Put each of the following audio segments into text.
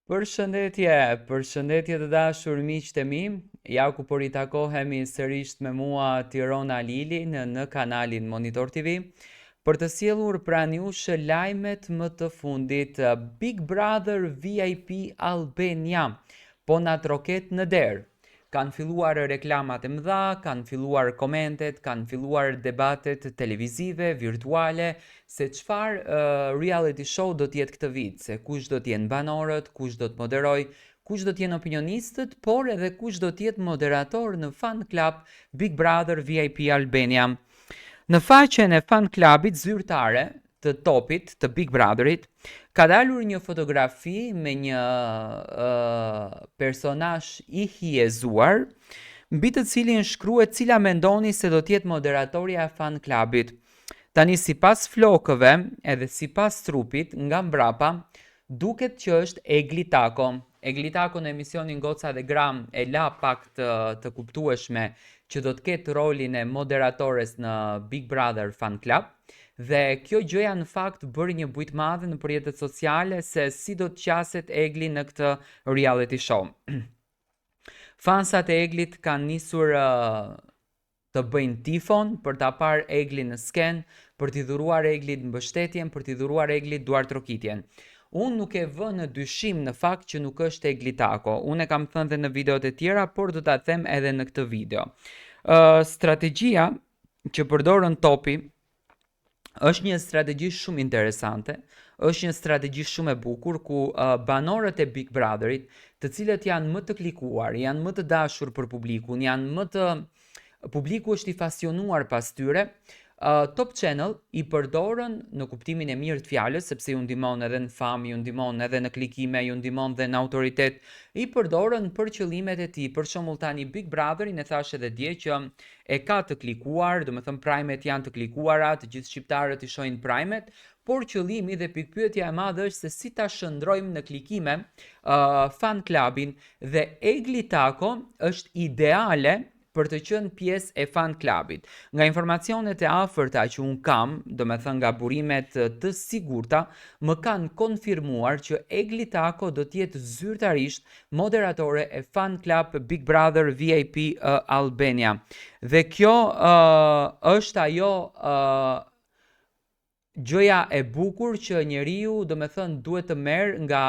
Përshëndetje të dashur miqtë e mi. Ja ku po ritakohemi sërish me mua Tirona Lili në kanalin Monitor TV për të sjellur pranë jush lajmet më të fundit. Big Brother VIP Albania po na troket në derë. Kanë filluar reklamat e mëdha, kanë filluar komentet, kanë filluar debatet televizive, virtuale, se çfarë reality show do t'jetë këtë vit, se kush do t'jenë banorët, kush do t'moderoj, kush do t'jenë opinionistët, por edhe kush do t'jetë moderator në fan club Big Brother VIP Albania. Në faqen e fan clubit zyrtare të topit të Big Brotherit, ka dalur një fotografi me një personazh i hiezuar, mbi të cilin shkruhet cila mendoni se do t'jetë moderatorja e fan clubit. Tani sipas flokëve edhe sipas trupit nga mbrapa, duket që është Egli Tako. Egli Tako në emisionin Goca dhe Gram e la pak të kuptueshme që do të ketë rolin e moderatores në Big Brother Fan Club, dhe kjo gjëja në fakt bëri një bujtë madhe në rrjetet sociale se si do të qaset Egli në këtë reality show. Fansat e Eglit kanë nisur të bëjnë tifon për ta parë Eglin në sken, për t'i dhuruar Eglit mbështetjen, për t'i dhuruar Eglit duartrokitjen. Unë nuk e vë në dyshim në fakt që nuk është Egli Tako. Unë e kam thënë dhe në videot e tjera, por do ta them edhe në këtë video. Strategjia që përdorën topi është një strategji shumë interesante, është një strategji shumë e bukur ku banorët e Big Brotherit, të cilët janë më të klikuar, janë më të dashur për publikun, publiku është i pasionuar pas tyre, Top Channel i përdorën në kuptimin e mirë të fjalës, sepse ju ndihmon edhe në famë, ju ndihmon edhe në klikime, ju ndihmon edhe në autoritet, i përdorën për qëllimet e tij. Për shembull tani Big Brotherin e thash edhe dje që e ka të klikuar, domethënë primet janë të klikuara, të gjithë shqiptarët i shohin primet, por qëllimi dhe pikpyetja e madhe është se si ta shndrojmë në klikime fan clubin, dhe Egli Tako është ideale për të qenë pjesë e fan clubit. Nga informacionet e afërta që unë kam, domethënë nga burimet të sigurta, më kanë konfirmuar që Egli Tako do të jetë zyrtarisht moderatore e fan club Big Brother VIP Albania. Dhe kjo është ajo gjëja e bukur që njeriu domethënë duhet të merr nga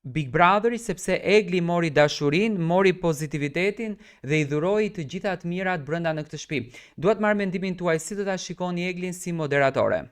Big Brotheri, sepse Egli mori dashurin, mori pozitivitetin dhe i dhuroi të gjitha të mirat brenda në këtë shtëpi. Dua të marr mendimin tuaj, si do ta shikoni Eglin si moderatore?